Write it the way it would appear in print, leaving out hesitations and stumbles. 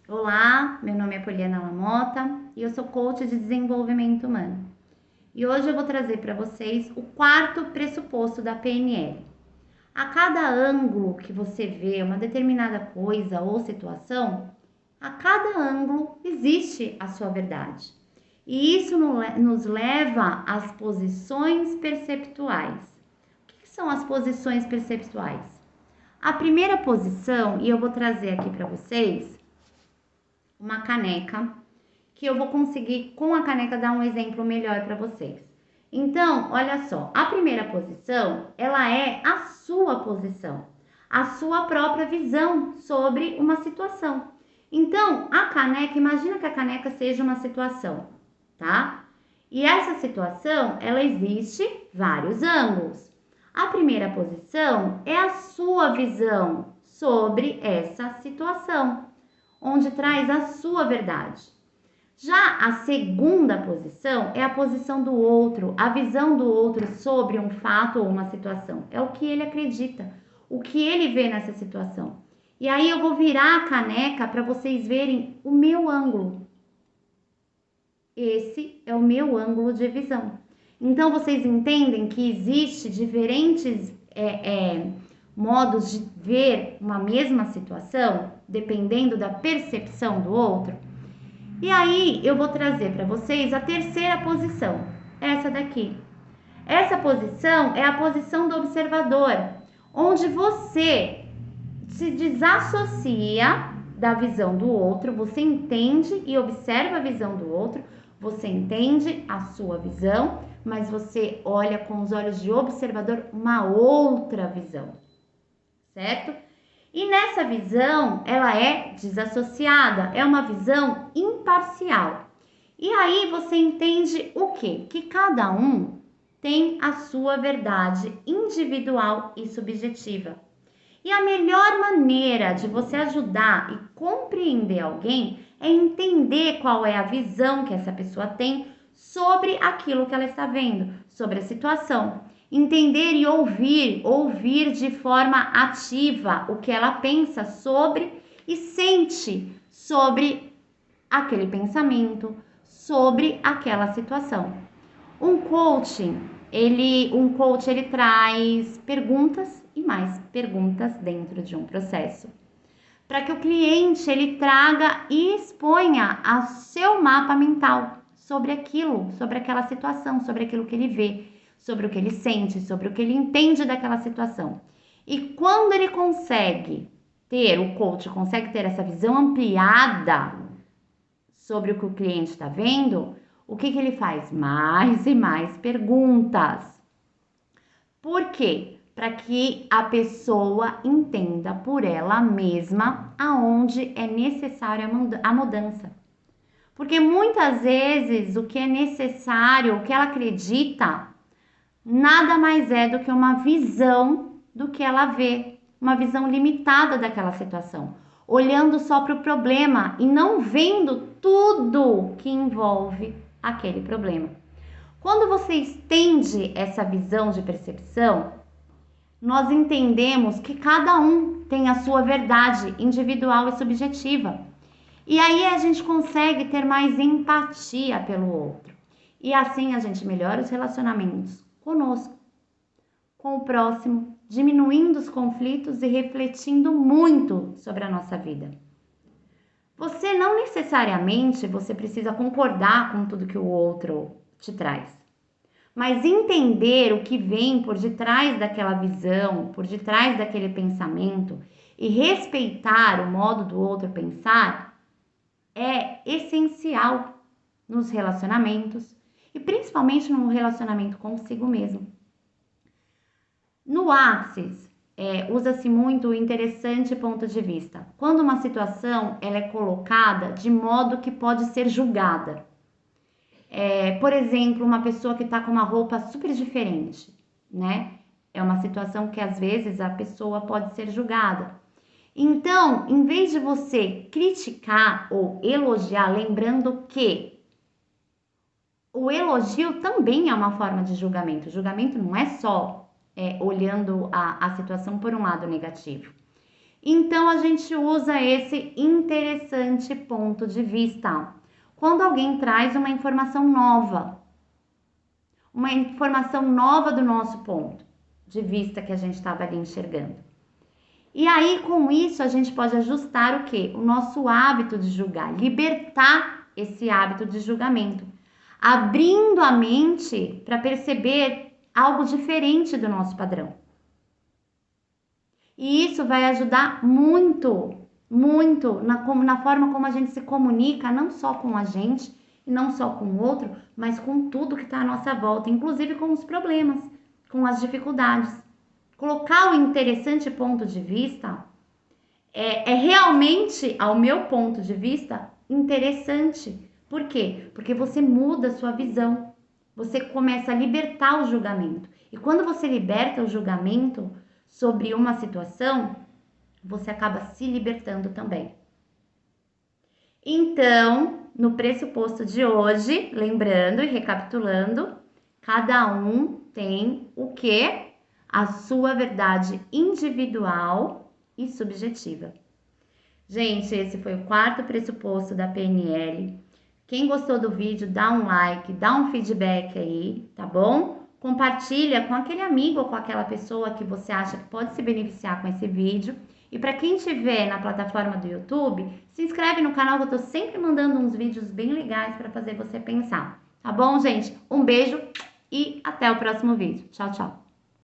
Olá, meu nome é Poliana Lamota e eu sou coach de desenvolvimento humano. E hoje eu vou trazer para vocês o quarto pressuposto da PNL. A cada ângulo que você vê uma determinada coisa ou situação, a cada ângulo existe a sua verdade. E isso nos leva às posições perceptuais. O que são as posições perceptuais? A primeira posição, e eu vou trazer aqui para vocês, uma caneca, que eu vou conseguir com a caneca dar um exemplo melhor para vocês. Então, olha só, a primeira posição, ela é a sua posição, a sua própria visão sobre uma situação. Então, a caneca, imagina que a caneca seja uma situação, tá? E essa situação, ela existe vários ângulos. A primeira posição é a sua visão sobre essa situação, onde traz a sua verdade. Já a segunda posição é a posição do outro, a visão do outro sobre um fato ou uma situação. É o que ele acredita, o que ele vê nessa situação. E aí eu vou virar a caneca para vocês verem o meu ângulo. Esse é o meu ângulo de visão. Então vocês entendem que existe diferentes modos de ver uma mesma situação, dependendo da percepção do outro. E aí eu vou trazer para vocês a terceira posição, essa daqui. Essa posição é a posição do observador, onde você se desassocia da visão do outro, você entende e observa a visão do outro, você entende a sua visão, mas você olha com os olhos de observador uma outra visão, certo? E nessa visão, ela é desassociada, é uma visão imparcial. E aí você entende o quê? Que cada um tem a sua verdade individual e subjetiva. E a melhor maneira de você ajudar e compreender alguém é entender qual é a visão que essa pessoa tem sobre aquilo que ela está vendo, sobre a situação. Entender e ouvir de forma ativa o que ela pensa sobre e sente sobre aquele pensamento, sobre aquela situação. Um coach, ele traz perguntas e mais perguntas dentro de um processo, para que o cliente ele traga e exponha o seu mapa mental sobre aquilo, sobre aquela situação, sobre aquilo que ele vê, sobre o que ele sente, sobre o que ele entende daquela situação. E quando ele o coach consegue ter essa visão ampliada sobre o que o cliente está vendo, o que ele faz? Mais e mais perguntas. Por quê? Para que a pessoa entenda por ela mesma aonde é necessária a mudança. Porque muitas vezes o que é necessário, o que ela acredita, nada mais é do que uma visão do que ela vê, uma visão limitada daquela situação, olhando só para o problema e não vendo tudo que envolve aquele problema. Quando você estende essa visão de percepção, nós entendemos que cada um tem a sua verdade individual e subjetiva. E aí a gente consegue ter mais empatia pelo outro. E assim a gente melhora os relacionamentos conosco, com o próximo, diminuindo os conflitos e refletindo muito sobre a nossa vida. Você não necessariamente você precisa concordar com tudo que o outro te traz. Mas entender o que vem por detrás daquela visão, por detrás daquele pensamento e respeitar o modo do outro pensar é essencial nos relacionamentos e principalmente no relacionamento consigo mesmo. No Axis, usa-se muito o interessante ponto de vista. Quando uma situação ela é colocada de modo que pode ser julgada. Por exemplo, uma pessoa que está com uma roupa super diferente, né? É uma situação que às vezes a pessoa pode ser julgada. Então, em vez de você criticar ou elogiar, lembrando que o elogio também é uma forma de julgamento. O julgamento não é só olhando a situação por um lado negativo. Então, a gente usa esse interessante interessante ponto de vista. Quando alguém traz uma informação nova do nosso ponto de vista que a gente estava ali enxergando. E aí, com isso, a gente pode ajustar o quê? O nosso hábito de julgar, libertar esse hábito de julgamento, abrindo a mente para perceber algo diferente do nosso padrão. E isso vai ajudar muito na forma como a gente se comunica, não só com a gente, e não só com o outro, mas com tudo que está à nossa volta, inclusive com os problemas, com as dificuldades. Colocar o interessante ponto de vista é realmente, ao meu ponto de vista, interessante. Por quê? Porque você muda a sua visão, você começa a libertar o julgamento. E quando você liberta o julgamento sobre uma situação, você acaba se libertando também. Então, no pressuposto de hoje, lembrando e recapitulando, cada um tem o quê? A sua verdade individual e subjetiva. Gente, esse foi o quarto pressuposto da PNL. Quem gostou do vídeo, dá um like, dá um feedback aí, tá bom? Compartilha com aquele amigo ou com aquela pessoa que você acha que pode se beneficiar com esse vídeo. E para quem estiver na plataforma do YouTube, se inscreve no canal que eu tô sempre mandando uns vídeos bem legais para fazer você pensar. Tá bom, gente? Um beijo e até o próximo vídeo. Tchau, tchau.